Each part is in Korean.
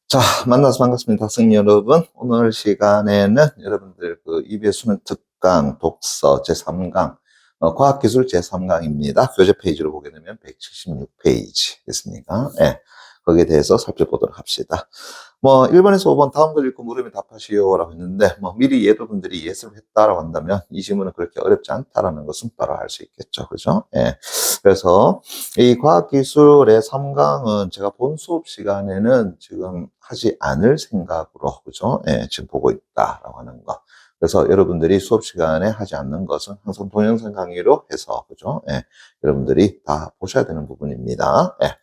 자, 만나서 반갑습니다. 학생 여러분. 오늘 시간에는 여러분들 그 EBS 수능 특강 독서 제3강, 과학기술 제3강입니다. 교재 페이지로 보게 되면 176페이지 됐습니까? 예. 거기에 대해서 살펴보도록 합시다. 1번에서 5번 다음 걸 읽고 물으면 답하시오라고 했는데, 미리 여러분들이 예습을 했다라고 한다면 이 질문은 그렇게 어렵지 않다라는 것은 바로 알 수 있겠죠. 그죠? 예. 그래서 이 과학기술의 3강은 제가 본 수업 시간에는 지금 하지 않을 생각으로, 그죠? 예, 지금 보고 있다라고 하는 거. 그래서 여러분들이 수업 시간에 하지 않는 것은 항상 동영상 강의로 해서, 그죠? 예, 여러분들이 다 보셔야 되는 부분입니다. 예.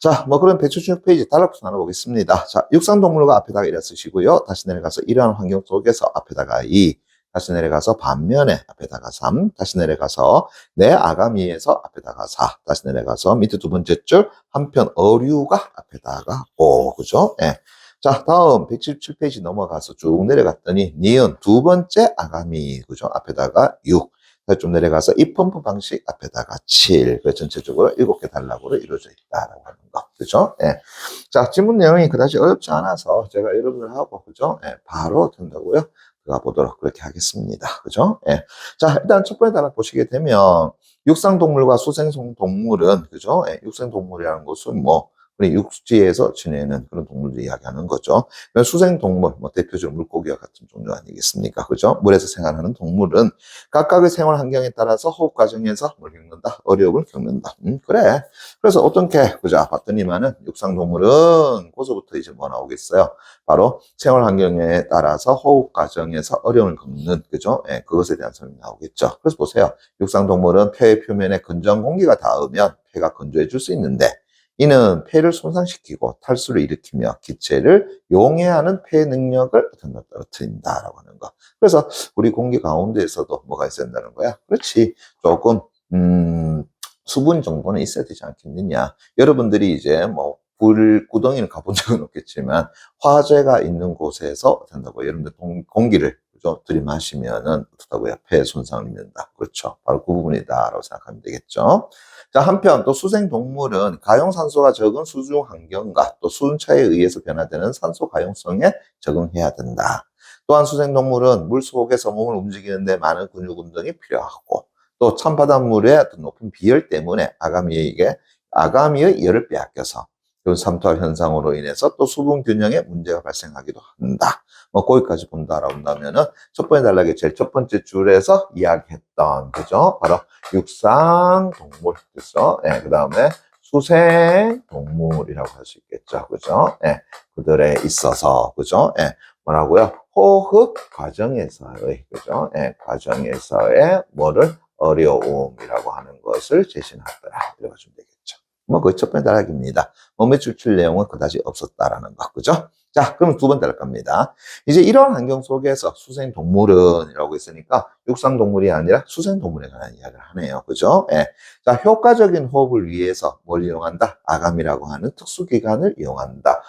자, 그럼 176페이지 단락부터 나눠보겠습니다. 자, 육상동물과 앞에다가 이래 쓰시고요. 다시 내려가서 이러한 환경 속에서 앞에다가 2, 다시 내려가서 반면에 앞에다가 3, 다시 내려가서 내 아가미에서 앞에다가 4, 다시 내려가서 밑에 두 번째 줄 한편 어류가 앞에다가 5, 그죠? 예. 자, 다음 117페이지 넘어가서 쭉 내려갔더니 니은 두 번째 아가미, 그죠? 앞에다가 6. 좀 내려가서 이 펌프 방식 앞에다가 7. 그 전체적으로 7개 단락으로 이루어져 있다라고 하는 거. 그죠? 예. 자, 질문 내용이 그다지 어렵지 않아서 제가 여러분들하고, 그죠? 예, 바로 된다고요? 들어가 보도록 그렇게 하겠습니다. 그죠? 예. 자, 일단 첫 번째 단락 보시게 되면 육상동물과 수생동물은, 그죠? 예, 육생동물이라는 것은 우리 육지에서 지내는 그런 동물들 이야기하는 거죠. 수생동물, 대표적으로 물고기와 같은 종류 아니겠습니까? 그죠? 물에서 생활하는 동물은 각각의 생활 환경에 따라서 호흡 과정에서 뭘 겪는다? 어려움을 겪는다. 그래. 그래서 어떻게, 그죠? 봤더니만은 육상동물은 거기서부터 이제 뭐 나오겠어요? 바로 생활 환경에 따라서 호흡 과정에서 어려움을 겪는, 그죠? 예, 그것에 대한 설명이 나오겠죠. 그래서 보세요. 육상동물은 폐의 표면에 건조한 공기가 닿으면 폐가 건조해질 수 있는데, 이는 폐를 손상시키고 탈수를 일으키며 기체를 용해하는 폐 능력을 떨어뜨린다라고 하는 거. 그래서 우리 공기 가운데에서도 뭐가 있어야 된다는 거야? 그렇지. 조금 수분 정도는 있어야 되지 않겠느냐. 여러분들이 이제 불구덩이는 가본 적은 없겠지만 화재가 있는 곳에서 된다고 여러분들 공기를 그죠? 들이마시면은 어떻다고요? 폐 손상을 입는다. 그렇죠. 바로 그 부분이다라고 생각하면 되겠죠. 자, 한편 또 수생동물은 가용산소가 적은 수중 환경과 또 수온차에 의해서 변화되는 산소 가용성에 적응해야 된다. 또한 수생동물은 물속에서 몸을 움직이는데 많은 근육 운동이 필요하고 또 찬바닷물의 어떤 높은 비열 때문에 아가미의 열을 빼앗겨서 삼투압 현상으로 인해서 또 수분 균형에 문제가 발생하기도 한다. 거기까지 본다라고 한다면은 첫 번째 단락의 제일 첫 번째 줄에서 이야기했던, 그죠? 바로 육상동물, 그죠? 예, 그 다음에 수생동물이라고 할 수 있겠죠. 그죠? 예, 그들에 있어서, 그죠? 예, 뭐라고요? 호흡 과정에서의, 그죠? 예, 과정에서의 뭐를 어려움이라고 하는 것을 제시하더라. 이렇게 주면 되겠죠. 그 첫 번째 단락입니다. 매출 출 내용은 그다지 없었다라는 거, 그죠? 자, 그럼 두 번째 단락 갑니다. 이제 이런 환경 속에서 수생동물은이라고 했으니까 육상동물이 아니라 수생동물에 관한 이야기를 하네요. 그죠? 예. 자, 효과적인 호흡을 위해서 뭘 이용한다? 아감이라고 하는 특수기관을 이용한다.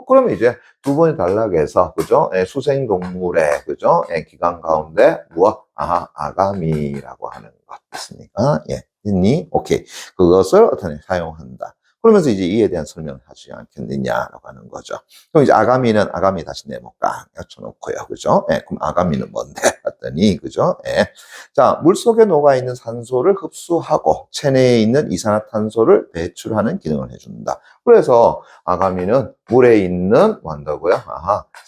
그러면 이제 두 번째 단락에서, 그죠? 예, 수생동물의, 그죠? 예, 기관 가운데 무엇? 아감이라고 하는 것 있습니까? 예. 있니? 오케이. 그것을 어떻게 사용한다. 그러면서 이제 이에 대한 설명을 하지 않겠느냐라고 하는 거죠. 그럼 이제 아가미 다시 네모 깡 쳐놓고요. 그죠? 예, 그럼 아가미는 뭔데? 봤더니, 그죠? 예. 자, 물 속에 녹아있는 산소를 흡수하고 체내에 있는 이산화탄소를 배출하는 기능을 해준다. 그래서 아가미는 물에 있는 뭐 한다고요?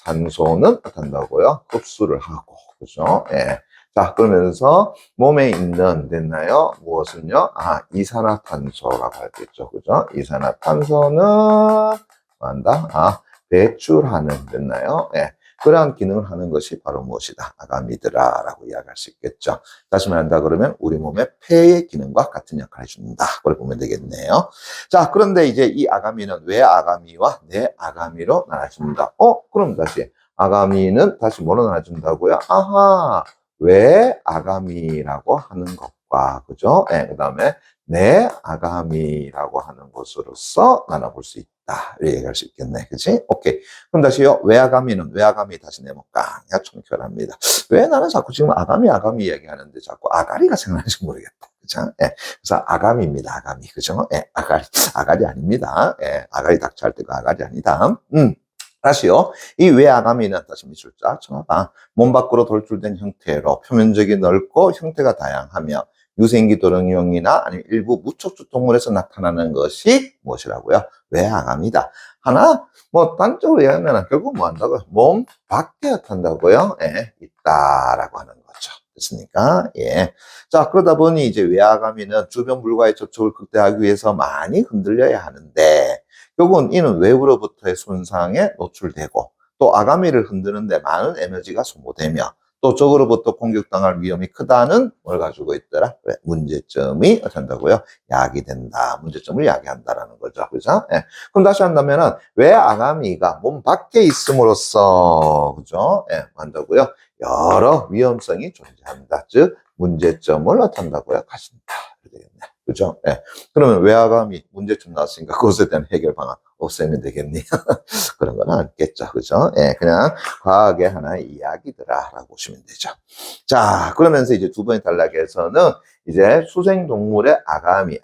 산소는 어떤다고요? 흡수를 하고, 그죠? 예. 자, 그러면서 몸에 있는, 됐나요? 무엇은요? 이산화탄소라고 하겠죠. 그죠? 이산화탄소는 뭐 한다? 배출하는, 됐나요? 예. 그러한 기능을 하는 것이 바로 무엇이다? 아가미드라라고 이야기할 수 있겠죠. 다시 말한다 그러면 우리 몸의 폐의 기능과 같은 역할을 해준다. 그걸 보면 되겠네요. 자, 그런데 이제 이 아가미는 외 아가미와 내 아가미로 나눠진다. 그럼 다시 아가미는 다시 뭐로 나눠진다고요? 왜 아가미라고 하는 것과, 그죠? 네, 그 다음에 내 아가미라고 하는 것으로서 나눠볼 수 있다. 이렇게 얘기할 수 있겠네. 그치? 오케이. 그럼 다시요. 왜 아가미 다시 내면 깡야 총결합니다. 왜 나는 자꾸 지금 아가미 얘기하는데 자꾸 아가리가 생각나는지 모르겠다. 그죠? 예. 그래서 아가미입니다. 아가미. 그죠? 예. 아가리 아닙니다. 예. 아가리 닥쳐 할 때가 아가리 아니다. 다시요. 이 외아가미는 다시 밑줄 쫙 쳐봐. 몸 밖으로 돌출된 형태로 표면적이 넓고 형태가 다양하며 유생기 도령령이나 아니면 일부 무척추 동물에서 나타나는 것이 무엇이라고요? 외아가미다. 하나, 뭐 단적으로 얘기하면 결국 뭐 한다고요? 몸 밖에 나타난다고요? 예, 있다라고 하는 거죠. 됐습니까? 예. 자, 그러다 보니 이제 외아가미는 주변 물과의 접촉을 극대화하기 위해서 많이 흔들려야 하는데 결국은 이는 외부로부터의 손상에 노출되고 또 아가미를 흔드는데 많은 에너지가 소모되며 또 적으로부터 공격당할 위험이 크다는 뭘 가지고 있더라? 문제점이 어쩐다고요? 야기된다. 문제점을 야기한다라는 거죠. 그죠? 예. 그럼 다시 한다면은 왜 아가미가 몸 밖에 있음으로써 그죠? 예, 한다고요? 여러 위험성이 존재한다. 즉 문제점을 나타낸다고요? 가진다. 되겠네. 그죠? 예. 그러면 외아감이 문제점 나왔으니까 그것에 대한 해결 방안 없애면 되겠니? 그런 건 아니겠죠. 그죠? 예, 그냥 과학의 하나의 이야기더라라고 보시면 되죠. 자, 그러면서 이제 두 번의 단락에서는 이제 수생동물의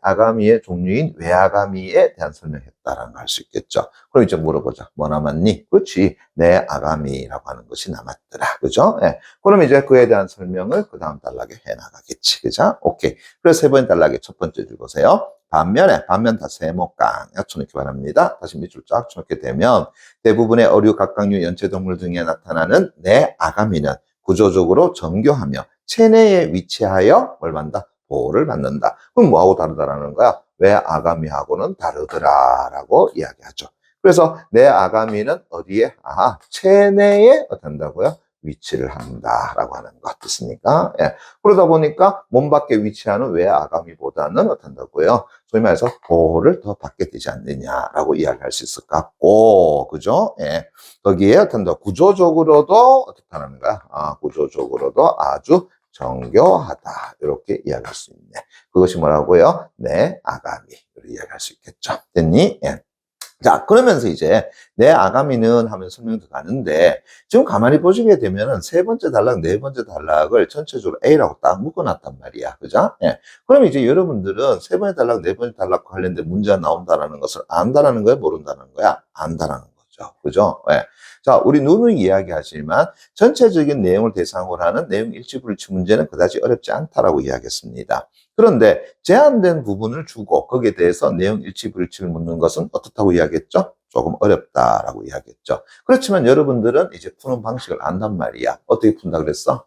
아가미의 종류인 외아가미에 대한 설명했다라는 걸 할 수 있겠죠. 그럼 이제 물어보자. 뭐 남았니? 그렇지. 내 아가미라고 하는 것이 남았더라. 그죠? 예. 그럼 이제 그에 대한 설명을 그 다음 단락에 해 나가겠지. 그죠? 오케이. 그래서 세 번의 단락의 첫 번째 줄 보세요. 반면 다 세모깡 쳐놓기 바랍니다. 다시 밑줄 쫙 쳐놓게 되면 대부분의 어류, 각각류, 연체동물 등에 나타나는 내 아가미는 구조적으로 정교하며 체내에 위치하여 뭘 받는다? 보호를 받는다. 그럼 뭐하고 다르다라는 거야? 왜 아가미하고는 다르더라라고 이야기하죠. 그래서 내 아가미는 어디에? 체내에 어떤다고요? 위치를 한다라고 하는 것 같습니까? 예. 그러다 보니까 몸 밖에 위치하는 외아가미보다는 어떤다고요? 소위 말해서 보호를 더 받게 되지 않느냐라고 이야기할 수 있을 것 같고, 그죠? 예. 거기에 어떤다 구조적으로도 어떻다는 거야? 구조적으로도 아주 정교하다. 이렇게 이야기할 수 있네. 그것이 뭐라고요? 내 아가미. 이렇게 이야기할 수 있겠죠. 됐니? 예. 자, 그러면서 이제 내 아가미는 하면 설명 들어가는데 지금 가만히 보시게 되면은 세 번째 단락, 네 번째 단락을 전체적으로 A라고 딱 묶어놨단 말이야. 그죠? 예. 그럼 이제 여러분들은 세 번째 단락, 네 번째 단락과 관련된 문제가 나온다라는 것을 안다라는 거야, 모른다는 거야? 안다라는 거죠. 그죠? 예. 자, 우리 누누이 이야기하지만 전체적인 내용을 대상으로 하는 내용 일치불치 문제는 그다지 어렵지 않다라고 이야기했습니다. 그런데 제한된 부분을 주고 거기에 대해서 내용 일치불치를 묻는 것은 어떻다고 이야기했죠? 조금 어렵다라고 이야기했죠. 그렇지만 여러분들은 이제 푸는 방식을 안단 말이야. 어떻게 푼다 그랬어?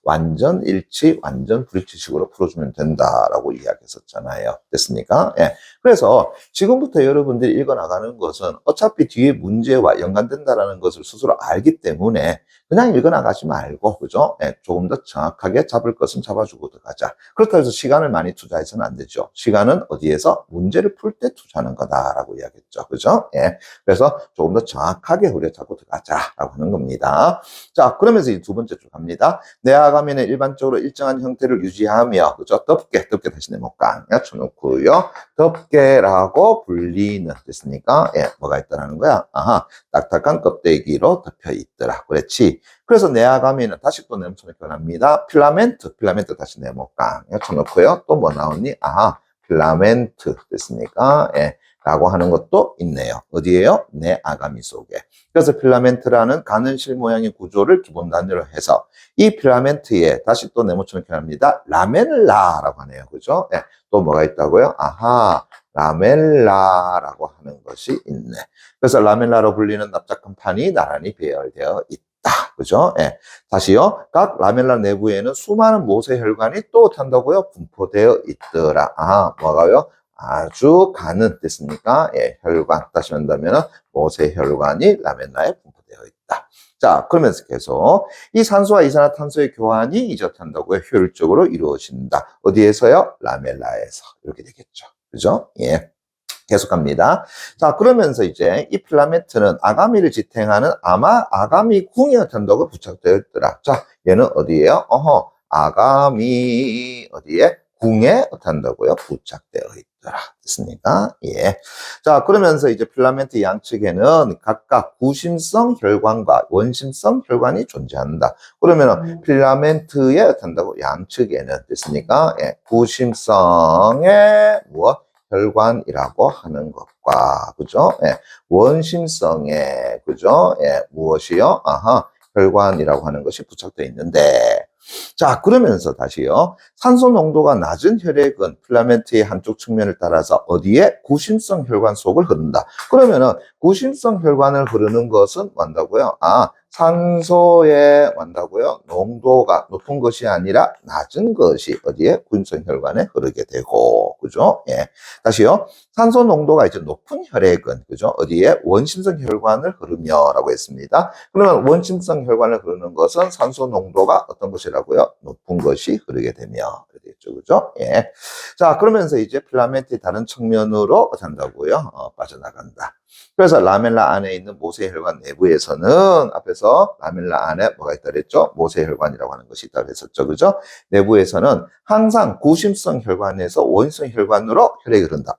완전 일치, 완전 불일치식으로 풀어주면 된다라고 이야기했었잖아요. 됐습니까? 예. 그래서 지금부터 여러분들이 읽어나가는 것은 어차피 뒤에 문제와 연관된다라는 것을 스스로 알기 때문에 그냥 읽어나가지 말고, 그죠? 예, 조금 더 정확하게 잡을 것은 잡아주고 들어가자. 그렇다고 해서 시간을 많이 투자해서는 안 되죠. 시간은 어디에서? 문제를 풀 때 투자하는 거다라고 이야기했죠. 그죠? 예. 그래서 조금 더 정확하게 우리가 잡고 들어가자라고 하는 겁니다. 자, 그러면서 이제 두 번째 줄 갑니다. 내 아가미는 일반적으로 일정한 형태를 유지하며, 그죠? 덥게 다시 네모깡 쳐놓고요. 덥게라고 불리는, 됐습니까? 예, 뭐가 있다라는 거야? 딱딱한 껍데기로 덮여 있더라. 그렇지. 그래서 내 아가미는 다시 또 네모처럼 변합니다. 필라멘트 다시 네모깡 쳐놓고요. 또 뭐 나오니? 필라멘트 됐습니까? 예. 라고 하는 것도 있네요. 어디에요? 내 아가미 속에. 그래서 필라멘트라는 가는실 모양의 구조를 기본 단위로 해서 이 필라멘트에 다시 또 네모처럼 표현합니다. 라멜라라고 하네요. 그죠? 예. 또 뭐가 있다고요? 라멜라라고 하는 것이 있네. 그래서 라멜라로 불리는 납작한 판이 나란히 배열되어 있다. 그죠? 예. 다시요. 각 라멜라 내부에는 수많은 모세혈관이 또 탄다고요? 분포되어 있더라. 뭐가요? 아주 가는 됐습니까? 예, 혈관. 다시 한다면 모세혈관이 라멜라에 분포되어 있다. 자, 그러면서 계속 이 산소와 이산화탄소의 교환이 이전한다고요? 효율적으로 이루어진다. 어디에서요? 라멜라에서. 이렇게 되겠죠. 그죠? 예. 계속 갑니다. 자, 그러면서 이제 이 필라멘트는 아가미를 지탱하는 아가미궁에 어떤다고 부착되어 있더라. 자, 얘는 어디에요? 아가미 어디에? 궁에 어떤다고요? 부착되어 있더라. 됐습니까? 예. 자, 그러면서 이제 필라멘트 양측에는 각각 구심성 혈관과 원심성 혈관이 존재한다. 그러면은 필라멘트에 어떤다고? 양측에는 됐습니까? 예. 구심성의 무엇? 혈관이라고 하는 것과, 그죠? 예, 원심성의, 그죠? 예, 무엇이요? 혈관이라고 하는 것이 부착되어 있는데, 자, 그러면서 다시요. 산소 농도가 낮은 혈액은 필라멘트의 한쪽 측면을 따라서 어디에? 구심성 혈관 속을 흐른다. 그러면은 구심성 혈관을 흐르는 것은 뭔다고요? 산소의 뭔다고요? 농도가 높은 것이 아니라 낮은 것이 어디에? 구심성 혈관에 흐르게 되고, 그죠? 예. 다시요. 산소 농도가 이제 높은 혈액은, 그죠? 어디에? 원심성 혈관을 흐르며라고 했습니다. 그러면 원심성 혈관을 흐르는 것은 산소 농도가 어떤 것이라고요? 높은 것이 흐르게 되며, 그렇겠죠, 그죠? 예. 자, 그러면서 이제 필라멘트의 다른 측면으로 간다고요? 빠져나간다. 그래서 라멜라 안에 있는 모세혈관 내부에서는 앞에서 라멜라 안에 뭐가 있다 그랬죠? 모세혈관이라고 하는 것이 있다고 했었죠, 그죠? 내부에서는 항상 구심성 혈관에서 원심성 혈관으로 혈액이 흐른다.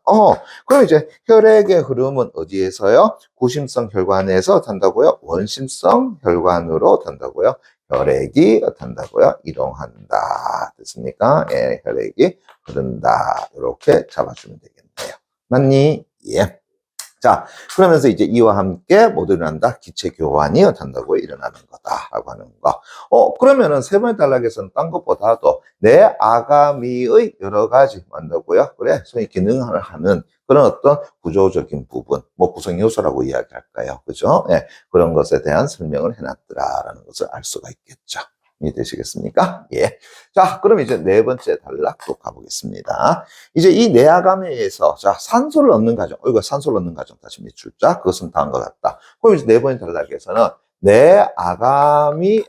그럼 이제 혈액의 흐름은 어디에서요? 구심성 혈관에서 탄다고요? 원심성 혈관으로 탄다고요? 혈액이 탄다고요? 이동한다. 됐습니까? 예, 혈액이 흐른다. 이렇게 잡아주면 되겠네요. 맞니? 예. 자, 그러면서 이제 이와 함께 모두 일어난다. 기체 교환이 어떤다고 일어나는 거다라고 하는 거. 그러면은 세 번째 단락에서는 딴 것보다도 내 아가미의 여러 가지 뭔다고요? 그래, 소위 기능을 하는 그런 어떤 구조적인 부분, 뭐 구성 요소라고 이야기할까요? 그죠? 예, 그런 것에 대한 설명을 해놨더라라는 것을 알 수가 있겠죠. 이해되시겠습니까? 예. 자, 그럼 이제 네 번째 단락도 가보겠습니다. 이제 이 내아가미에서, 자, 산소를 얻는 과정, 이거 산소를 얻는 과정 다시 밑줄자, 그것은 다음과 같다. 그럼 이제 네 번째 단락에서는 내아가미에서,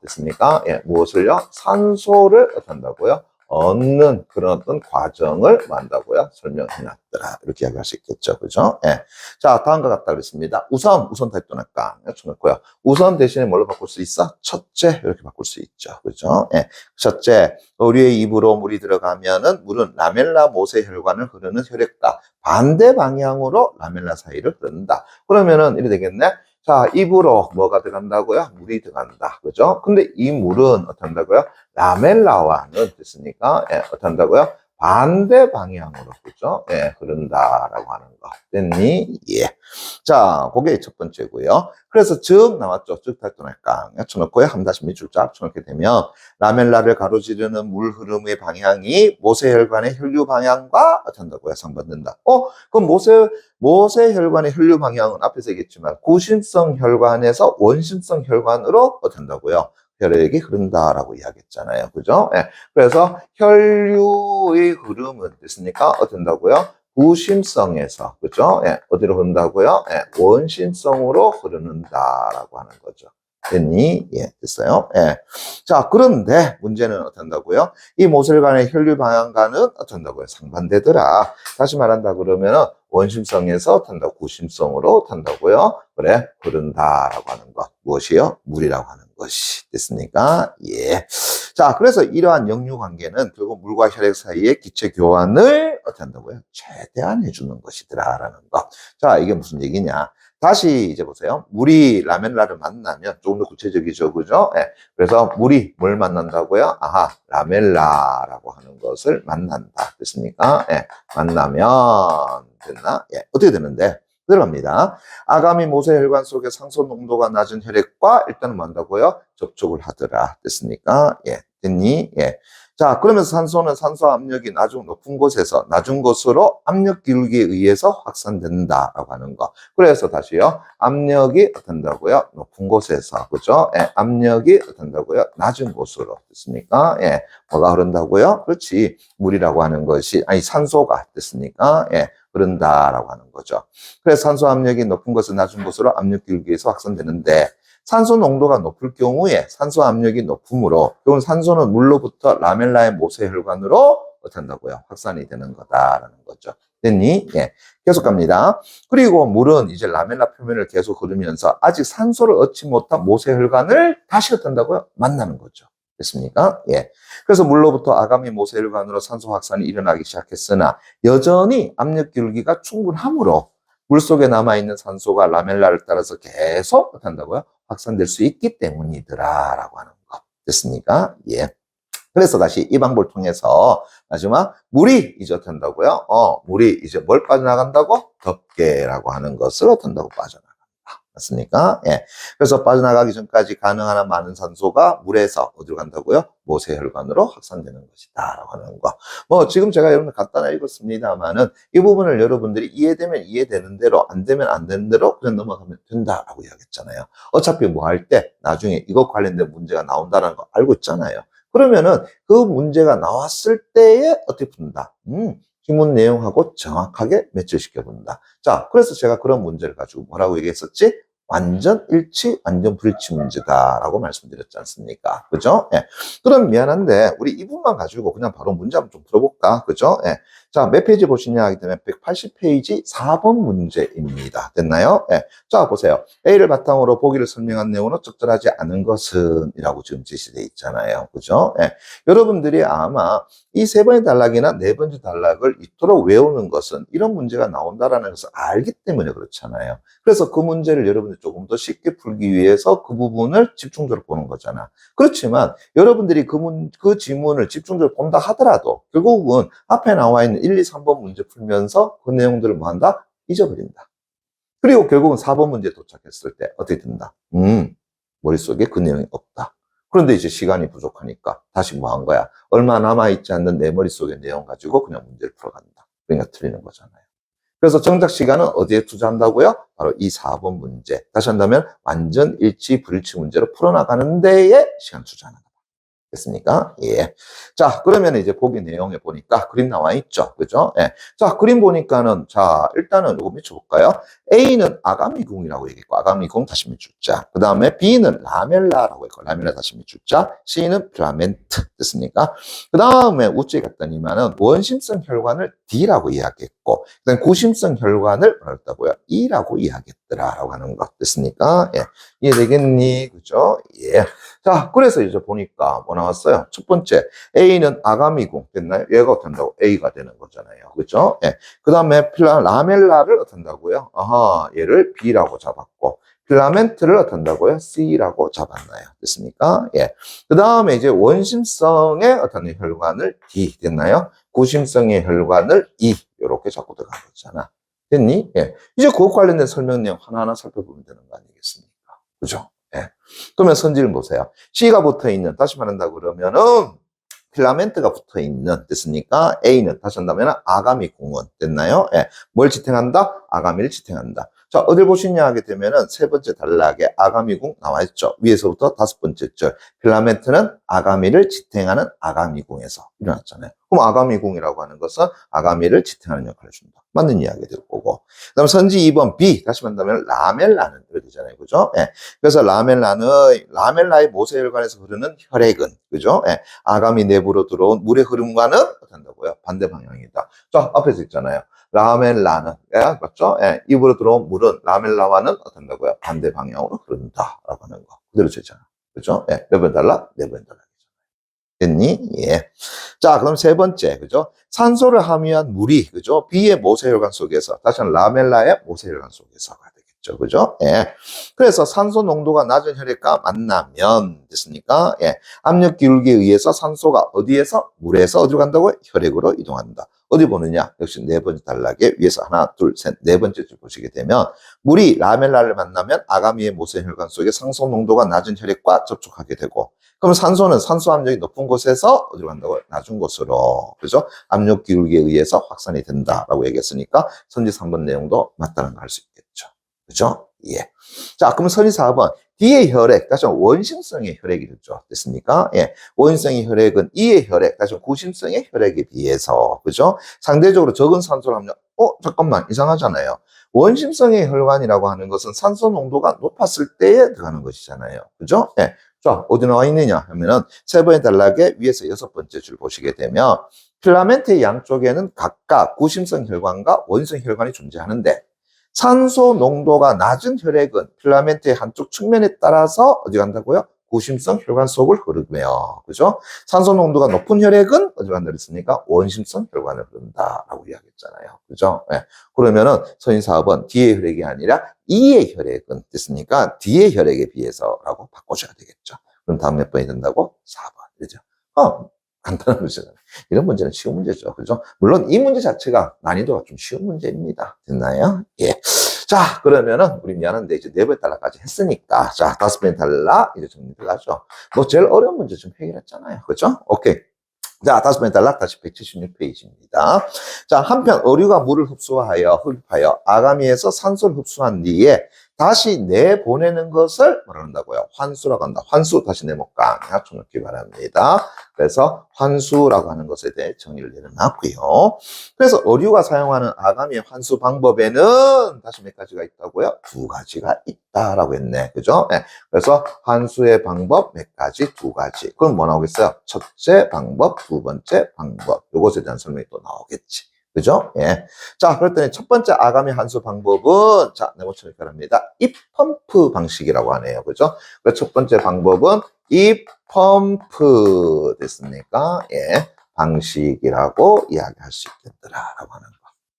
됐습니까? 예, 무엇을요? 산소를 얻는다고요? 얻는 그런 어떤 과정을 만다고요? 설명해놨더라. 이렇게 이야기할 수 있겠죠. 그죠? 예. 자, 다음과 같다 그랬습니다. 우선 타입도니까 쳐놓고요. 우선 대신에 뭘로 바꿀 수 있어? 첫째, 이렇게 바꿀 수 있죠. 그죠? 예. 첫째, 우리의 입으로 물이 들어가면은 물은 라멜라 모세 혈관을 흐르는 혈액과 반대 방향으로 라멜라 사이를 흐른다. 그러면은 이렇게 되겠네? 자, 입으로 뭐가 들어간다고요? 물이 들어간다. 그죠? 근데 이 물은 어떤다고요? 라멜라와는 됐으니까, 예, 어떤다고요? 반대 방향으로, 그죠? 예, 흐른다라고 하는 거. 됐니? 예. 자, 그게 첫 번째고요. 그래서 즉 나왔죠. 즉 탈도날까 쳐놓고요. 한 다시 밑줄 쫙 쳐놓게 되면 라멜라를 가로지르는 물 흐름의 방향이 모세혈관의 혈류 방향과 어떤다고요? 상반된다. 그럼 모세혈관의 혈류 방향은 앞에서 얘기했지만 구심성 혈관에서 원심성 혈관으로 어떤다고요? 혈액이 흐른다라고 이야기했잖아요. 그죠? 예. 그래서 혈류의 흐름은 됐습니까? 어떤다고요? 구심성에서, 그죠? 예. 어디로 흐른다고요? 예. 원심성으로 흐르는다라고 하는 거죠. 됐니? 예, 됐어요. 예. 자, 그런데 문제는 어떤다고요? 이 모세혈관의 혈류 방향과는 어떤다고요? 상반되더라. 다시 말한다 그러면은 원심성에서 탄다, 구심성으로 탄다고요? 그래, 흐른다라고 하는 것. 무엇이요? 물이라고 하는 것이. 됐습니까? 예. 자, 그래서 이러한 역류 관계는 결국 물과 혈액 사이의 기체 교환을 어떻게 한다고요? 최대한 해주는 것이더라라는 것. 자, 이게 무슨 얘기냐? 다시 이제 보세요. 물이 라멜라를 만나면 조금 더 구체적이죠. 그죠? 예. 그래서 물이 뭘 만난다고요? 라멜라라고 하는 것을 만난다. 됐습니까? 예. 만나면 됐나? 예. 어떻게 되는데? 들어갑니다. 아가미 모세혈관 속에 산소 농도가 낮은 혈액과 일단은 뭔다고요? 접촉을 하더라. 됐습니까? 예. 됐니? 예. 자, 그러면서 산소는 산소 압력이 높은 곳에서 낮은 곳으로 압력 기울기에 의해서 확산된다라고 하는 거. 그래서 다시요. 압력이 어떤다고요? 높은 곳에서. 그죠? 예. 압력이 어떤다고요? 낮은 곳으로. 됐습니까? 예. 뭐가 흐른다고요? 그렇지. 물이라고 하는 것이, 산소가 됐습니까? 예. 흐른다라고 하는 거죠. 그래서 산소 압력이 높은 곳에서 낮은 곳으로 압력 기울기에서 확산되는데, 산소 농도가 높을 경우에 산소 압력이 높으므로 결국 산소는 물로부터 라멜라의 모세혈관으로 어떻게 한다고요? 확산이 되는 거다라는 거죠. 됐니? 예. 계속 갑니다. 그리고 물은 이제 라멜라 표면을 계속 흐르면서 아직 산소를 얻지 못한 모세혈관을 다시 어떻게 한다고요? 만나는 거죠. 됐습니까? 예. 그래서 물로부터 아가미 모세혈관으로 산소 확산이 일어나기 시작했으나 여전히 압력 기울기가 충분하므로 물속에 남아있는 산소가 라멜라를 따라서 계속 어떻게 한다고요? 확산될 수 있기 때문이더라라고 하는 거. 됐습니까? 예. 그래서 다시 이 방법을 통해서 마지막 물이 이제 어떻게 한다고요? 물이 이제 뭘 빠져나간다고? 덮개라고 하는 것을 어떻게 한다고 빠져나간다. 맞습니까? 예. 그래서 빠져나가기 전까지 가능한 한 많은 산소가 물에서 어디로 간다고요? 모세혈관으로 확산되는 것이다. 라고 하는 거. 뭐, 지금 제가 여러분들 간단하게 읽었습니다만은 이 부분을 여러분들이 이해되면 이해되는 대로, 안 되면 안 되는 대로 그냥 넘어가면 된다라고 이야기했잖아요. 어차피 뭐 할 때 나중에 이것 관련된 문제가 나온다는 거 알고 있잖아요. 그러면은 그 문제가 나왔을 때에 어떻게 푼다? 지문 내용하고 정확하게 매치시켜 본다. 자, 그래서 제가 그런 문제를 가지고 뭐라고 얘기했었지? 완전 일치, 완전 불일치 문제다라고 말씀드렸지 않습니까? 그죠? 예. 그럼 미안한데, 우리 이 부분만 가지고 그냥 바로 문제 한번 좀 풀어볼까? 그죠? 예. 자, 몇 페이지 보시냐 하기 때문에 180페이지 4번 문제입니다. 됐나요? 예. 자, 보세요. A를 바탕으로 보기를 설명한 내용은 적절하지 않은 것은 이라고 지금 제시되어 있잖아요. 그죠? 예. 여러분들이 아마 이 세 번의 단락이나 네 번째 단락을 이토록 외우는 것은 이런 문제가 나온다라는 것을 알기 때문에 그렇잖아요. 그래서 그 문제를 여러분들이 조금 더 쉽게 풀기 위해서 그 부분을 집중적으로 보는 거잖아. 그렇지만 여러분들이 그 지문을 집중적으로 본다 하더라도 결국은 앞에 나와 있는 1, 2, 3번 문제 풀면서 그 내용들을 뭐 한다? 잊어버린다. 그리고 결국은 4번 문제에 도착했을 때 어떻게 된다? 머릿속에 그 내용이 없다. 그런데 이제 시간이 부족하니까 다시 뭐 한 거야? 얼마 남아있지 않는 내 머릿속의 내용 가지고 그냥 문제를 풀어간다. 그러니까 틀리는 거잖아요. 그래서 정작 시간은 어디에 투자한다고요? 바로 이 4번 문제. 다시 한다면 완전 일치, 불일치 문제로 풀어나가는 데에 시간 투자하는 거다. 됐습니까? 예. 자, 그러면 이제 보기 내용에 보니까 그림 나와 있죠. 그죠? 예. 자, 그림 보니까는, 자, 일단은 이거 밑쳐볼까요? A는 아가미궁이라고 얘기했고, 아가미궁 다시 밑줄자. 그 다음에 B는 라멜라라고 했고, 라멜라 다시 밑줄자. C는 필라멘트. 됐습니까? 그 다음에 우측에 갔더니만은 원심성 혈관을 D라고 이야기했고, 그 다음에 구심성 혈관을 뭐라 했다고요? E라고 이야기했더라라고 하는 것. 됐습니까? 예. 이해되겠니? 그죠? 예. 자, 그래서 이제 보니까 뭐 나왔어요? 첫 번째, A는 아가미궁 됐나요? 얘가 어떻게 한다고? A가 되는 거잖아요. 그죠? 예. 그 다음에 라멜라를 어떻게 한다고요? 아하, 얘를 B라고 잡았고, 필라멘트를 어떻게 한다고요? C라고 잡았나요? 됐습니까? 예. 그 다음에 이제 원심성의 어떤 혈관을 D 됐나요? 구심성의 혈관을 E. 이렇게 잡고 들어간 거잖아. 됐니? 예. 이제 그것 관련된 설명 내용 하나하나 살펴보면 되는 거 아니겠습니까? 그죠? 예. 그러면 선지를 보세요. C가 붙어 있는, 다시 말한다 그러면은, 필라멘트가 붙어 있는, 됐습니까? A는, 다시 한다면, 아가미 궁은, 됐나요? 예. 뭘 지탱한다? 아가미를 지탱한다. 자, 어딜 보시냐 하게 되면은, 세 번째 단락에 아가미궁 나와 있죠. 위에서부터 다섯 번째 줄. 필라멘트는 아가미를 지탱하는 아가미궁에서 일어났잖아요. 그럼 아가미궁이라고 하는 것은 아가미를 지탱하는 역할을 준다. 맞는 이야기 될 거고. 그 다음 선지 2번 B, 다시 말한다면 라멜라는 이렇게 되잖아요. 그죠? 예. 그래서 라멜라의 모세혈관에서 흐르는 혈액은, 그죠? 예. 아가미 내부로 들어온 물의 흐름과는 어떻게 한다고요? 반대 방향이다. 자, 앞에서 있잖아요. 라멜라는, 예, 맞죠? 예. 입으로 들어온 물은 라멜라와는 어떻게 한다고요? 반대 방향으로 흐른다라고 하는 거. 그대로 되잖아. 그죠? 예. 몇 번 달라? 네 번 달라. 됐니? 예. 자, 그럼 세 번째, 그죠? 산소를 함유한 물이, 그죠? B의 모세혈관 속에서, 다시 한번 라멜라의 모세혈관 속에서가 되겠죠. 그죠? 예. 그래서 산소 농도가 낮은 혈액과 만나면, 됐습니까? 예. 압력 기울기에 의해서 산소가 어디에서? 물에서 어디로 간다고요? 혈액으로 이동한다. 어디 보느냐? 역시 네 번째 단락에 위에서 하나, 둘, 셋, 네 번째 줄 보시게 되면, 물이 라멜라를 만나면 아가미의 모세혈관 속에 산소 농도가 낮은 혈액과 접촉하게 되고, 그럼 산소는 산소 압력이 높은 곳에서 어디로 간다고? 낮은 곳으로. 그죠? 압력 기울기에 의해서 확산이 된다라고 얘기했으니까 선지 3번 내용도 맞다는 걸 알 수 있겠죠. 그죠? 예. 자, 그럼 선지 4번. D의 혈액, 다시 원심성의 혈액이 됐죠. 됐습니까? 예. 원심성의 혈액은 E의 혈액, 다시 구심성의 혈액에 비해서, 그죠? 상대적으로 적은 산소를 함량, 잠깐만, 이상하잖아요. 원심성의 혈관이라고 하는 것은 산소 농도가 높았을 때에 들어가는 것이잖아요. 그죠? 예. 자, 어디 나와 있느냐 하면은 세 번의 단락에 위에서 여섯 번째 줄 보시게 되면 필라멘트의 양쪽에는 각각 구심성 혈관과 원심 혈관이 존재하는데 산소 농도가 낮은 혈액은 필라멘트의 한쪽 측면에 따라서 어디 간다고요? 구심성 혈관 속을 흐르며, 그죠? 산소 농도가 높은 혈액은 어디 간다 그랬습니까? 원심성 혈관을 흐른다라고 이야기했잖아요. 그죠? 네. 그러면은 서인 4번 D의 혈액이 아니라 E의 혈액은 됐습니까? D의 혈액에 비해서라고 바꿔줘야 되겠죠. 그럼 다음 몇 번이 된다고? 4번. 그죠? 간단한 문제잖아요. 이런 문제는 쉬운 문제죠. 그죠? 물론 이 문제 자체가 난이도가 좀 쉬운 문제입니다. 됐나요? 예. 자, 그러면은, 우리 미안한데, 이제 4배 달러까지 했으니까, 자, 5배 달러, 이제 정리를 하죠. 뭐, 제일 어려운 문제 좀 해결했잖아요. 그죠? 오케이. 자, 5배 달러, 다시 176페이지입니다. 자, 한편, 어류가 물을 흡입하여 아가미에서 산소를 흡수한 뒤에 다시 내보내는 것을 뭐라 한다고요? 환수라고 한다. 환수 다시 내볼까? 쳐놓기 바랍니다. 그래서 환수라고 하는 것에 대해 정의를 내려놨고요. 그래서 어류가 사용하는 아가미의 환수 방법에는 다시 몇 가지가 있다고요? 2가지가 있다라고 했네. 그죠? 네. 그래서 환수의 방법 몇 가지? 2가지. 그럼 뭐 나오겠어요? 첫째 방법, 2번째 방법. 요것에 대한 설명이 또 나오겠지. 그죠? 예. 자, 그랬더니 첫 번째 아가미 환수 방법은, 자, 네모처럼 바랍니다. 입펌프 방식이라고 하네요. 그죠? 그래서 첫 번째 방법은 입펌프 됐습니까? 예. 방식이라고 이야기할 수 있겠더라라고 하는 거.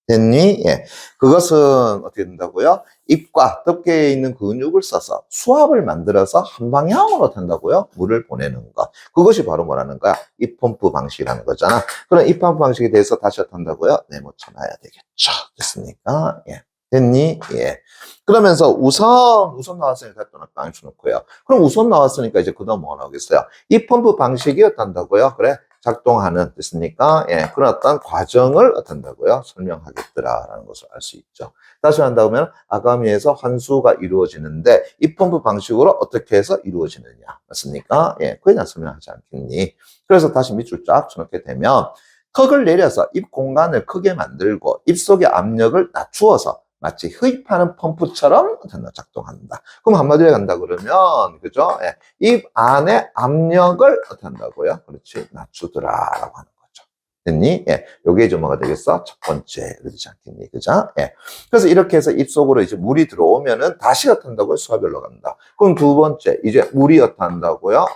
됐니? 예. 그것은 어떻게 된다고요? 입과 덮개에 있는 근육을 써서 수압을 만들어서 한 방향으로 된다고요? 물을 보내는 것. 그것이 바로 뭐라는 거야? 입펌프 방식이라는 거잖아. 그럼 입펌프 방식에 대해서 다시 어떻게 한다고요? 네모 쳐놔야 되겠죠. 됐습니까? 예. 됐니? 예. 그러면서 우선 나왔으니까 또 안 쳐놓고요. 그럼 우선 나왔으니까 이제 그 다음 뭐가 나오겠어요? 입펌프 방식이 어떤다고요? 그래. 작동하는 됐습니까? 예, 그런 어떤 과정을 어떤다고요? 설명하겠더라라는 것을 알 수 있죠. 다시 한다면 아가미에서 환수가 이루어지는데 이 펌프 방식으로 어떻게 해서 이루어지느냐 맞습니까? 예, 그에 대한 설명하지 않겠니? 그래서 다시 밑줄 쫙 쳐놓게 되면 턱을 내려서 입 공간을 크게 만들고 입 속의 압력을 낮추어서 마치 흡입하는 펌프처럼 작동한다. 그럼 한마디로 간다 그러면, 그죠? 예. 입 안에 압력을 어떻게 한다고요? 그렇지. 낮추더라라고 하는 거죠. 됐니? 예. 요게 이제 뭐가 되겠어? 첫 번째. 그러지 않겠니? 그죠? 예. 그래서 이렇게 해서 입 속으로 이제 물이 들어오면은 다시 어떻게 한다고요? 수압이 올라간다. 그럼 두 번째. 이제 물이 어떻게 한다고요?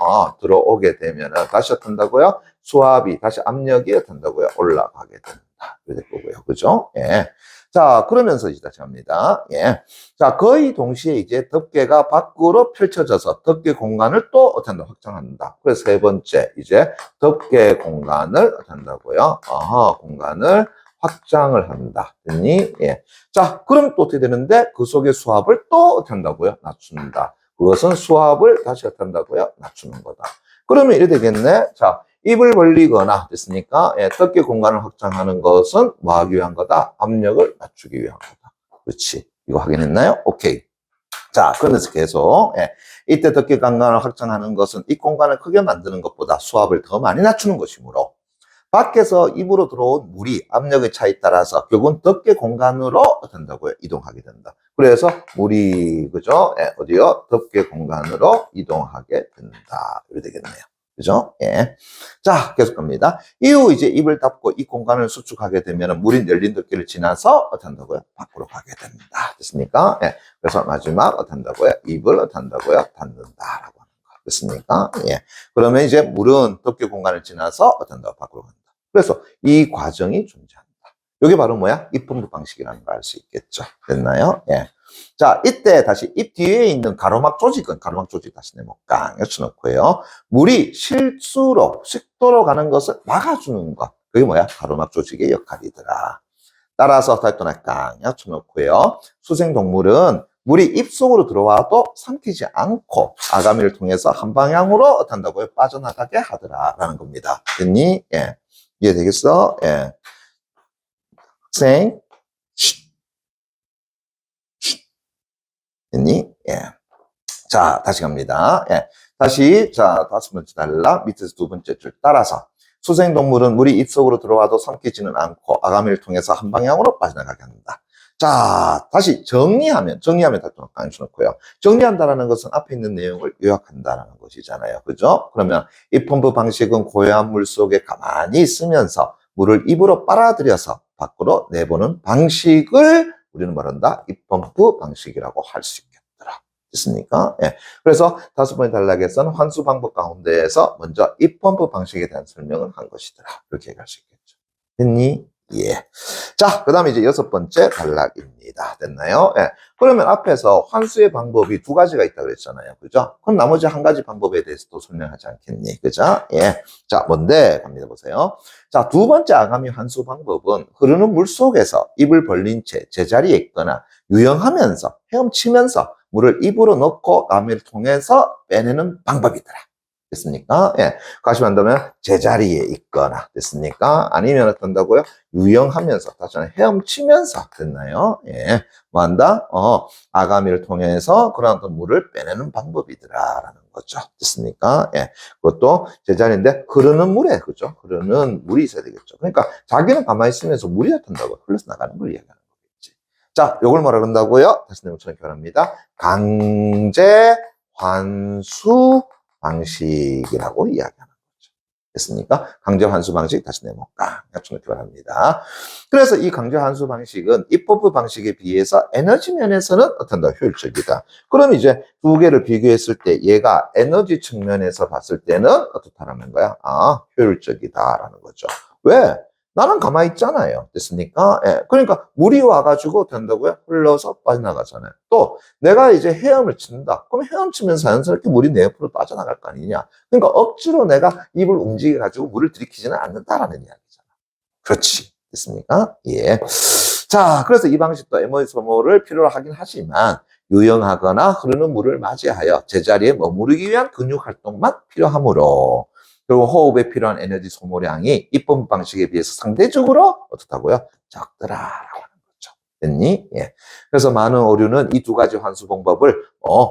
들어오게 되면은 다시 어떻게 한다고요? 수압이, 다시 압력이 어떻게 한다고요? 올라가게 된다. 이렇게 될 거고요. 그죠? 예. 자, 그러면서 이제 다시 합니다. 예. 자, 거의 동시에 이제 덮개가 밖으로 펼쳐져서 덮개 공간을 또 어떻게 한다? 확장한다. 그래서 세 번째, 이제 덮개 공간을 어떻게 한다고요? 공간을 확장을 한다. 됐니? 예. 자, 그럼 또 어떻게 되는데? 그 속의 수압을 또 어떻게 한다고요? 낮춘다. 그것은 수압을 다시 어떻게 한다고요? 낮추는 거다. 그러면 이래 되겠네? 자, 입을 벌리거나 됐으니까 예, 덮개 공간을 확장하는 것은 뭐 하기 위한 거다? 압력을 낮추기 위한 거다. 그렇지. 이거 확인했나요? 오케이. 자, 그러면서 계속 예, 이때 덮개 공간을 확장하는 것은 이 공간을 크게 만드는 것보다 수압을 더 많이 낮추는 것이므로 밖에서 입으로 들어온 물이 압력의 차에 따라서 결국은 덮개 공간으로 된다고요. 이동하게 된다. 그래서 물이 그죠? 예, 어디요? 덮개 공간으로 이동하게 된다. 이렇게 되겠네요. 그죠? 예. 자, 계속 갑니다. 이후 이제 입을 닫고 이 공간을 수축하게 되면 물이 열린 덮개를 지나서 어떻게 한다고요? 밖으로 가게 됩니다. 됐습니까? 예. 그래서 마지막 어떻게 한다고요? 입을 어떻게 한다고요? 닫는다라고 하는 거. 됐습니까? 예. 그러면 이제 물은 덮개 공간을 지나서 어떻게 한다고? 밖으로 간다. 그래서 이 과정이 존재한다. 이게 바로 뭐야? 입펌프 방식이라는 걸 알 수 있겠죠. 됐나요? 예. 자, 이때 다시 입 뒤에 있는 가로막 조직은, 가로막 조직 다시 네모깡 여쳐놓고요. 물이 실수로, 식도로 가는 것을 막아주는 것. 그게 뭐야? 가로막 조직의 역할이더라. 따라서 달도나 깡 여쳐놓고요. 수생동물은 물이 입속으로 들어와도 삼키지 않고 아가미를 통해서 한 방향으로 한다고요? 빠져나가게 하더라라는 겁니다. 됐니? 예. 이해되겠어? 예. 학생, 됐니? 예. 자, 다시 갑니다. 예. 다시, 자, 5번째 달라. 밑에서 2번째 줄 따라서. 수생동물은 물이 입속으로 들어와도 삼키지는 않고 아가미를 통해서 한 방향으로 빠져나가게 한다. 자, 다시 정리하면 다 놓고요. 정리한다라는 것은 앞에 있는 내용을 요약한다라는 것이잖아요. 그죠? 그러면 이 펌프 방식은 고요한 물 속에 가만히 있으면서 물을 입으로 빨아들여서 밖으로 내보는 방식을 우리는 말한다. 입펌프 방식이라고 할 수 있겠더라. 됐습니까? 예. 그래서 5번째 단락에서는 환수 방법 가운데에서 먼저 입펌프 방식에 대한 설명을 한 것이더라. 이렇게 얘기할 수 있겠죠. 됐니? 예. 자, 그 다음에 이제 6번째 단락입니다. 됐나요? 예. 그러면 앞에서 환수의 방법이 2가지가 있다고 그랬잖아요. 그죠? 그럼 나머지 1가지 방법에 대해서 또 설명하지 않겠니? 그죠? 예. 자, 뭔데? 갑니다. 보세요. 자, 2번째 아가미 환수 방법은 흐르는 물 속에서 입을 벌린 채 제자리에 있거나 유영하면서 헤엄치면서 물을 입으로 넣고 아가미를 통해서 빼내는 방법이더라. 됐습니까? 예. 다시 한다면 제자리에 있거나 됐습니까? 아니면 어떤다고요? 유영하면서 다시 한번 헤엄치면서 됐나요? 예. 뭐 한다? 아가미를 통해서 그런 어떤 물을 빼내는 방법이더라라는 거죠. 됐습니까? 예. 그것도 제자리인데 흐르는 물에 그죠? 흐르는 물이 있어야 되겠죠. 그러니까 자기는 가만히 있으면서 물이 어떤다고 흘러서 나가는 걸 이야기하는 거겠지. 자, 요걸 뭐라 그런다고요? 다시 내용처럼 교환합니다. 강제 환수 방식이라고 이야기하는 거죠. 됐습니까? 강제 환수 방식 다시 내볼까? 약속을 교환합니다. 그래서 이 강제 환수 방식은 입법부 방식에 비해서 에너지 면에서는 어떤다? 효율적이다. 그럼 이제 2개를 비교했을 때 얘가 에너지 측면에서 봤을 때는 어떻다라는 거야? 아, 효율적이다라는 거죠. 왜? 나는 가만히 있잖아요. 됐습니까? 예. 그러니까 물이 와가지고 된다고요? 흘러서 빠져나가잖아요. 또 내가 이제 헤엄을 친다. 그럼 헤엄치면서 자연스럽게 물이 내 옆으로 빠져나갈 거 아니냐. 그러니까 억지로 내가 입을 움직여가지고 물을 들이키지는 않는다라는 이야기잖아. 그렇지. 됐습니까? 예. 자, 그래서 이 방식도 에너지 소모를 필요로 하긴 하지만 유영하거나 흐르는 물을 맞이하여 제자리에 머무르기 위한 근육 활동만 필요하므로 그리고 호흡에 필요한 에너지 소모량이 입법 방식에 비해서 상대적으로 어떻다고요? 적더라라고 하는 거죠. 됐니? 예. 그래서 많은 오류는 이 2가지 환수 방법을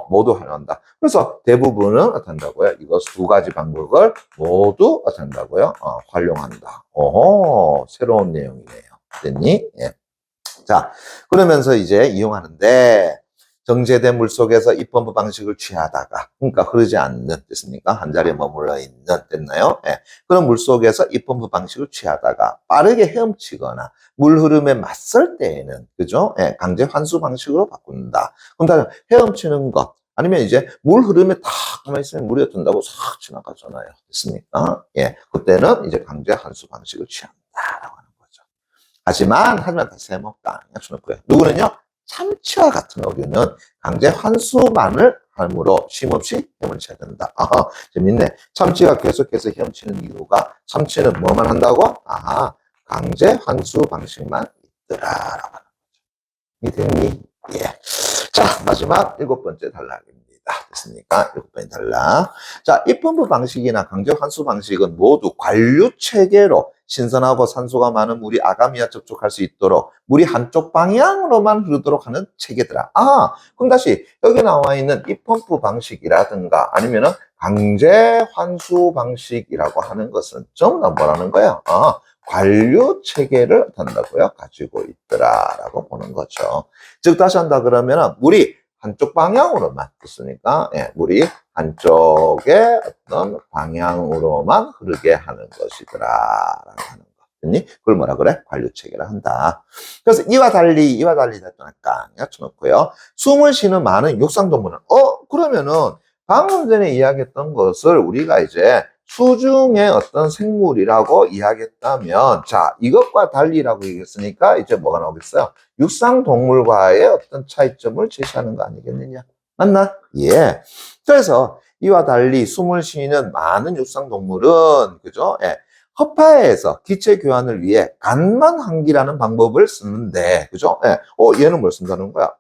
모두 활용한다. 그래서 대부분은 어떤다고요? 이것 2가지 방법을 모두 어떤다고요? 활용한다. 오호, 새로운 내용이네요. 됐니? 예. 자, 그러면서 이제 이용하는데 정제된 물 속에서 입법 방식을 취하다가 그러니까 흐르지 않는 됐습니까? 한 자리에 머물러 있는 됐나요? 예. 그런 물 속에서 입법 방식을 취하다가 빠르게 헤엄치거나 물 흐름에 맞설 때에는 그죠? 예. 강제 환수 방식으로 바꾼다. 그럼 다 헤엄치는 것 아니면 이제 물 흐름에 탁 가만히 있으면 물이 어떤다고 싹 지나가잖아요. 됐습니까? 예. 그때는 이제 강제 환수 방식을 취한다라고 하는 거죠. 하지만 다시 해먹다. 약속했고요. 누구는요? 참치와 같은 오류는 강제 환수만을 함으로 쉼없이 헤엄쳐야 된다. 아하, 재밌네. 참치가 계속해서 헤엄치는 이유가 참치는 뭐만 한다고? 아하, 강제 환수 방식만 있더라라고 하는 거죠. 이해됐니? 예. 자, 마지막 7번째 단락입니다. 됐습니까? 7번째 단락. 자, 입법부 방식이나 강제 환수 방식은 모두 관류 체계로 신선하고 산소가 많은 물이 아가미와 접촉할 수 있도록 물이 한쪽 방향으로만 흐르도록 하는 체계더라. 아, 그럼 다시 여기 나와 있는 입법부 방식이라든가 아니면은 강제 환수 방식이라고 하는 것은 전부 다 뭐라는 거야? 관류 체계를 한다고요? 가지고 있더라라고 보는 거죠. 즉 다시 한다 그러면은 물이 한쪽 방향으로만 됐으니까 예, 물이 한쪽의 어떤 방향으로만 흐르게 하는 것이더라라고 하는 거. 됐니? 그걸 뭐라 그래? 관류 체계를 한다. 그래서 이와 달리 아까 쳐놓고요. 숨을 쉬는 많은 육상동물은 그러면은 방금 전에 이야기했던 것을 우리가 이제 수중의 어떤 생물이라고 이야기했다면, 자, 이것과 달리라고 얘기했으니까 이제 뭐가 나오겠어요? 육상동물과의 어떤 차이점을 제시하는 거 아니겠느냐? 맞나? 예. 그래서 이와 달리 숨을 쉬는 많은 육상동물은, 그죠? 예. 허파에서 기체 교환을 위해 간만 환기라는 방법을 쓰는데, 그죠? 예. 얘는 뭘 쓴다는 거야?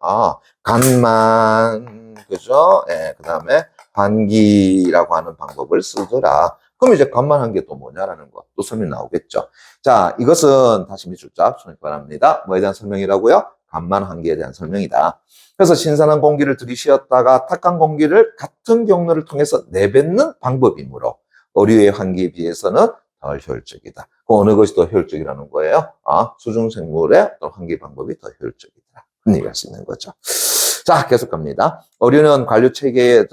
간만, 그죠? 예. 그 다음에 환기라고 하는 방법을 쓰더라. 그럼 이제 간만한 게 또 뭐냐라는 거 또 설명이 나오겠죠. 자, 이것은 다시 밑줄짝 손익 바랍니다. 뭐에 대한 설명이라고요? 간만환기에 대한 설명이다. 그래서 신선한 공기를 들이쉬었다가 탁한 공기를 같은 경로를 통해서 내뱉는 방법이므로 어류의 환기에 비해서는 덜 효율적이다. 그 어느 것이 더 효율적이라는 거예요? 수중생물의 어떤 환기 방법이 더 효율적이다. 그런 얘기할 수 있는 거죠. 자, 계속 갑니다. 어류는 관류 체계의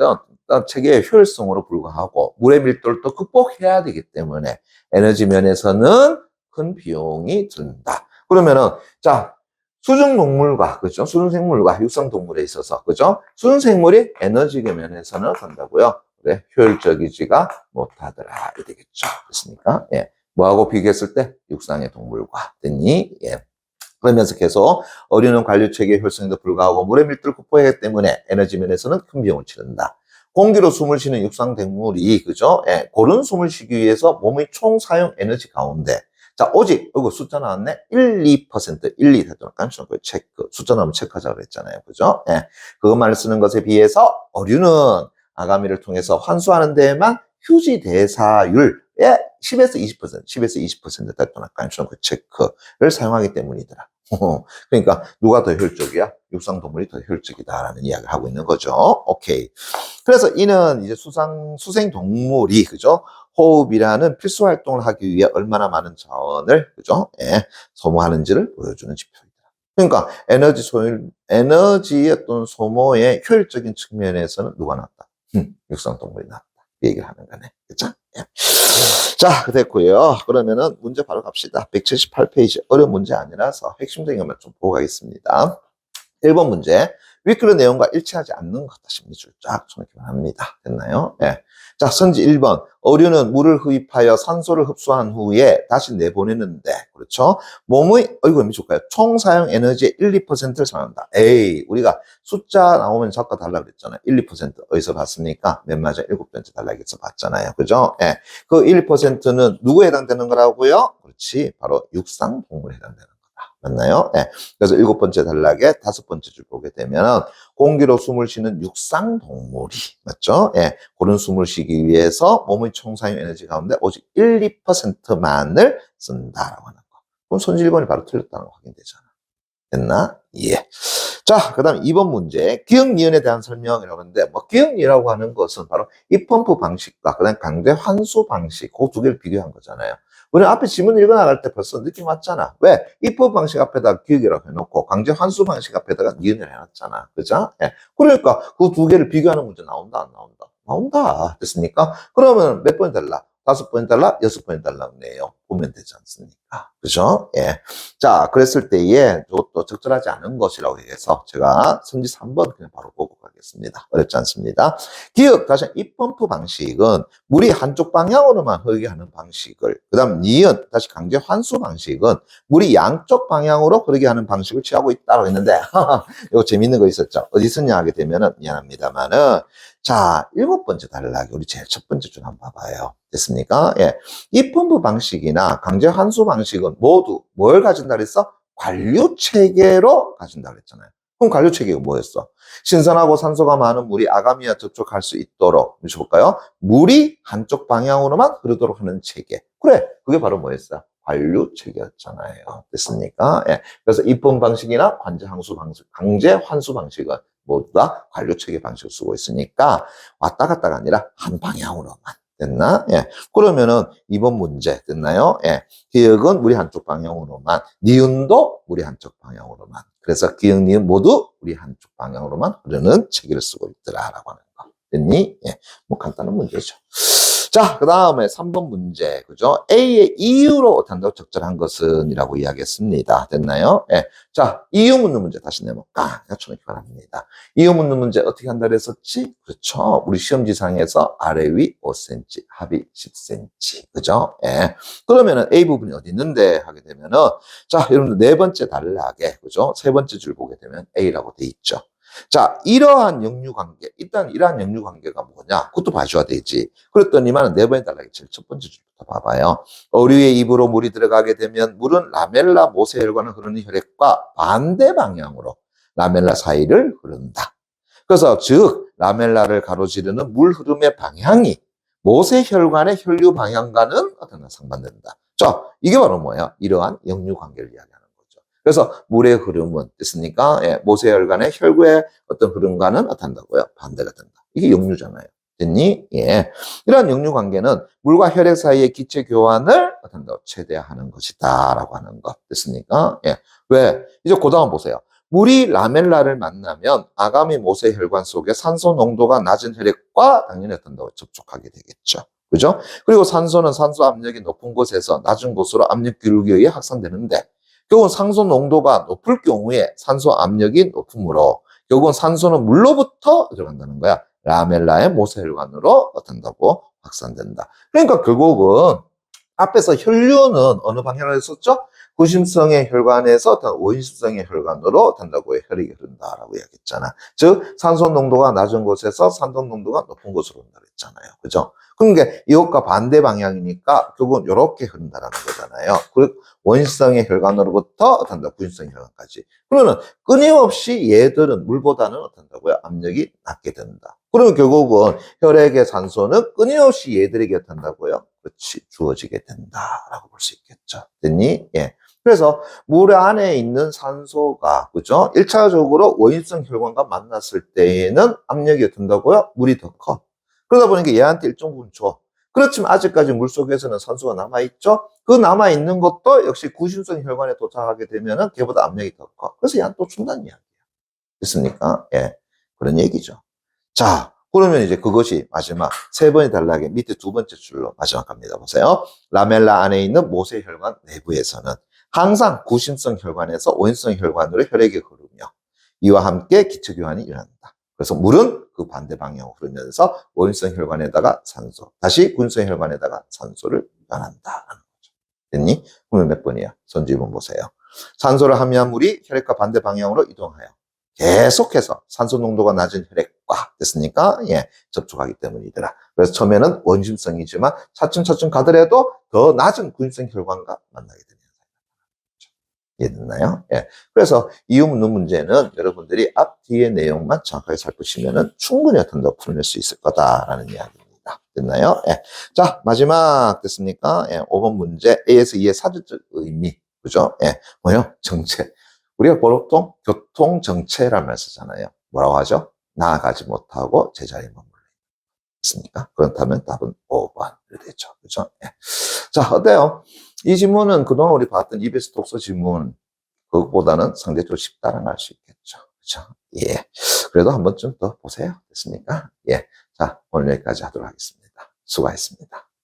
효율성으로 불과하고 물의 밀도를 또 극복해야 되기 때문에 에너지 면에서는 큰 비용이 든다. 그러면은 자, 수중동물과 그죠? 수중생물과 육상동물에 있어서 그죠? 수중생물이 에너지 면에서는 간다고요. 그래, 효율적이지가 못하더라. 이 되겠죠. 됐습니까? 예. 뭐하고 비교했을 때? 육상의 동물과. 됐니? 예. 그러면서 계속 어류는 관류체계의 활성에도 불구하고 물의 밀도를 극복하기 때문에 에너지 면에서는 큰 비용을 치른다. 공기로 숨을 쉬는 육상생물이, 그죠? 예, 고른 숨을 쉬기 위해서 몸의 총 사용 에너지 가운데, 자, 오직, 이거 숫자 나왔네? 1, 2%, 1, 2 되도록 깜짝 그 체크. 숫자 나오면 체크하자고 그랬잖아요. 그죠? 예, 그것만을 쓰는 것에 비해서 어류는 아가미를 통해서 환수하는 데에만 휴지 대사율의 10에서 20%, 10에서 20% 되도록 깜짝 그 체크를 사용하기 때문이더라. 그러니까 누가 더 효율적이야? 육상동물이 더 효율적이다라는 이야기를 하고 있는 거죠. 오케이. 그래서 이는 이제 수생동물이, 그죠? 호흡이라는 필수 활동을 하기 위해 얼마나 많은 자원을, 그죠? 예, 소모하는지를 보여주는 지표이다. 그러니까 에너지의 어떤 소모의 효율적인 측면에서는 누가 낫다? 육상동물이 낫다. 이 얘기를 하는 거네. 그죠? 예. 자, 됐고요. 그러면은 문제 바로 갑시다. 178페이지 어려운 문제 아니라서 핵심적인 것만 좀 보고 가겠습니다. 1번 문제. 윗글의 내용과 일치하지 않는 것 같다. 심리줄 쫙 쳐놓기만 합니다. 됐나요? 네. 자, 선지 1번. 어류는 물을 흡입하여 산소를 흡수한 후에 다시 내보내는데, 그렇죠? 몸의, 이거 몇 줄까요? 총 사용 에너지의 1, 2%를 사용한다. 에이, 우리가 숫자 나오면 자꾸 달라 그랬잖아요. 1, 2% 어디서 봤습니까? 맨 마지막 7번째 달라기에서 봤잖아요. 그죠? 예. 네. 그 1, 2%는 누구에 해당되는 거라고요? 그렇지. 바로 육상동물에 해당되는 거다. 맞나요? 네. 그래서 7번째 단락에 5번째 줄 보게 되면 공기로 숨을 쉬는 육상동물이, 맞죠? 예. 그런 숨을 쉬기 위해서 몸의 총사용 에너지 가운데 오직 1, 2%만을 쓴다라고 하는 거. 그럼 선지 1번이 바로 틀렸다는 거 확인되잖아. 됐나? 예. 자, 그 다음 2번 문제. 기억니은에 대한 설명이라고 하는데, 뭐, 기억니라고 하는 것은 바로 입펌프 방식과 그 다음 강제 환수 방식, 그 두 개를 비교한 거잖아요. 우리 앞에 지문 읽어나갈 때 벌써 느낌 왔잖아. 왜? 입펌프 방식 앞에다가 기억이라고 해놓고, 강제 환수 방식 앞에다가 니은을 해놨잖아. 그죠? 예. 그러니까 그 두 개를 비교하는 문제 나온다, 안 나온다? 나온다. 됐습니까? 그러면 몇 번 달라? 5번 달라? 6번 달라네요. 보면 되지 않습니까? 그죠? 예. 자, 그랬을 때에 이것도 적절하지 않은 것이라고 해서 제가 선지 3번 그냥 바로 보고 가겠습니다. 어렵지 않습니다. 기억, 다시 입펌프 방식은 물이 한쪽 방향으로만 흐르게 하는 방식을, 그 다음 니은, 다시 강제 환수 방식은 물이 양쪽 방향으로 흐르게 하는 방식을 취하고 있다고 했는데, 이거 재밌는 거 있었죠? 어디 있었냐 하게 되면은, 미안합니다만은, 자, 7번째 단락이 우리 제일 첫 번째 줄 한번 봐봐요. 됐습니까? 예. 입펌프 방식이나 강제 환수 방식은 모두 뭘 가진다 그랬어? 관류 체계로 가진다 그랬잖아요. 그럼 관류 체계가 뭐였어? 신선하고 산소가 많은 물이 아가미와 접촉할 수 있도록, 볼까요? 물이 한쪽 방향으로만 흐르도록 하는 체계. 그래, 그게 바로 뭐였어? 관류 체계였잖아요. 됐습니까? 예. 그래서 입펌 방식이나 강제 환수 방식은 모두 다 관류 체계 방식을 쓰고 있으니까 왔다 갔다가 아니라 한 방향으로만. 됐나? 예. 그러면은 2번 문제 됐나요? 예. 기억은 우리 한쪽 방향으로만, 니은도 우리 한쪽 방향으로만. 그래서 기억, 니은 모두 우리 한쪽 방향으로만 흐르는 체계를 쓰고 있더라라고 하는 거. 됐니? 예. 뭐 간단한 문제죠. 자, 그 다음에 3번 문제, 그죠? A의 이유로 단독 적절한 것은 이라고 이야기했습니다. 됐나요? 예. 자, 이유 묻는 문제 다시 내볼까? 갖춰놓기 바랍니다. 이유 묻는 문제 어떻게 한다 그랬었지? 그렇죠. 우리 시험지상에서 아래 위 5cm, 합이 10cm. 그죠? 예. 그러면은 A 부분이 어디 있는데? 하게 되면은, 자, 여러분들 네 번째 단락에, 그죠? 세 번째 줄 보게 되면 A라고 돼 있죠. 자, 이러한 역류관계, 일단 이러한 역류관계가 뭐냐? 그것도 봐줘야 되지. 그랬더니만 네 번째 단락에 제일 첫 번째 줄부터 봐봐요. 어류의 입으로 물이 들어가게 되면 물은 라멜라 모세혈관을 흐르는 혈액과 반대 방향으로 라멜라 사이를 흐른다. 그래서 즉 라멜라를 가로지르는 물 흐름의 방향이 모세혈관의 혈류 방향과는 어떤 상반된다. 자, 이게 바로 뭐야? 이러한 역류관계를 이야기하는 거죠. 그래서 물의 흐름은 됐습니까? 예, 모세혈관의 혈구의 어떤 흐름과는 어떤다고요? 반대가 된다. 이게 역류잖아요. 됐니? 예. 이러한 역류 관계는 물과 혈액 사이의 기체 교환을 어떤다고 최대화하는 것이다. 라고 하는 것. 됐습니까? 예. 왜? 이제 그 다음 보세요. 물이 라멜라를 만나면 아가미 모세혈관 속에 산소 농도가 낮은 혈액과 당연히 어떤다고 접촉하게 되겠죠. 그죠? 그리고 산소는 산소 압력이 높은 곳에서 낮은 곳으로 압력 기울기에 의해 확산되는데 결국은 산소 농도가 높을 경우에 산소 압력이 높으므로 결국은 산소는 물로부터 들어간다는 거야. 라멜라의 모세혈관으로 어떤다고 확산된다. 그러니까 결국은 앞에서 혈류는 어느 방향으로 했었죠? 구심성의 혈관에서 어떤 원심성의 혈관으로 된다고 혈액이 흐른다라고 이야기했잖아. 즉 산소 농도가 낮은 곳에서 산소 농도가 높은 곳으로 흐른다고 했잖아요. 그죠? 그러니까 이것과 반대 방향이니까 결국은 이렇게 흐른다라는 거잖아요. 그 원심성의 혈관으로부터 된다 구심성의 혈관까지. 그러면 끊임없이 얘들은 물보다는 어떤다고요? 압력이 낮게 된다. 그러면 결국은 혈액의 산소는 끊임없이 얘들에게 어떤다고요? 그렇지, 주어지게 된다라고 볼 수 있겠죠. 됐니? 예. 그래서 물 안에 있는 산소가, 그죠? 1차적으로 원심성 혈관과 만났을 때에는 압력이 어떤다고요? 물이 더 커. 그러다 보니까 얘한테 일정 부분 줘. 그렇지만 아직까지 물 속에서는 산소가 남아있죠? 그 남아있는 것도 역시 구심성 혈관에 도착하게 되면은 걔보다 압력이 더 커. 그래서 얘한테 또 준다는 이야기예요. 됐습니까? 예. 그런 얘기죠. 자, 그러면 이제 그것이 마지막 세 번이 달라게 밑에 두 번째 줄로 마지막 갑니다. 보세요. 라멜라 안에 있는 모세혈관 내부에서는 항상 구심성 혈관에서 원심성 혈관으로 혈액이 흐르며 이와 함께 기체교환이 일어난다. 그래서 물은 그 반대 방향으로 흐르면서 원심성 혈관에다가 산소, 다시 구심성 혈관에다가 산소를 변한다는 거죠. 됐니? 그러면 몇 번이야? 선지문 보세요. 산소를 함유한 물이 혈액과 반대 방향으로 이동하여 계속해서 산소 농도가 낮은 혈액과 됐습니까? 예, 접촉하기 때문이더라. 그래서 처음에는 원심성이지만 차츰차츰 가더라도 더 낮은 구심성 혈관과 만나게 되는 현상이죠. 이해됐나요? 예. 그래서 이유 묻는 문제는 여러분들이 앞 뒤의 내용만 정확하게 살피시면은 충분히 어떤 더 풀어낼 수 있을 거다라는 이야기입니다. 됐나요? 예. 자, 마지막 됐습니까? 예, 5번 문제 A에서 E의 사전적 의미. 그죠? 예. 뭐요? 정체. 우리가 보통 교통정체라는 말 쓰잖아요. 뭐라고 하죠? 나아가지 못하고 제자리에 머물러 있습니까? 그렇다면 답은 5번이 되죠. 그죠? 예. 자, 어때요? 이 지문은 그동안 우리 봤던 EBS 독서 지문, 그것보다는 상대적으로 쉽다는 알 수 있겠죠. 그죠? 예. 그래도 한 번쯤 더 보세요. 됐습니까? 예. 자, 오늘 여기까지 하도록 하겠습니다. 수고하셨습니다.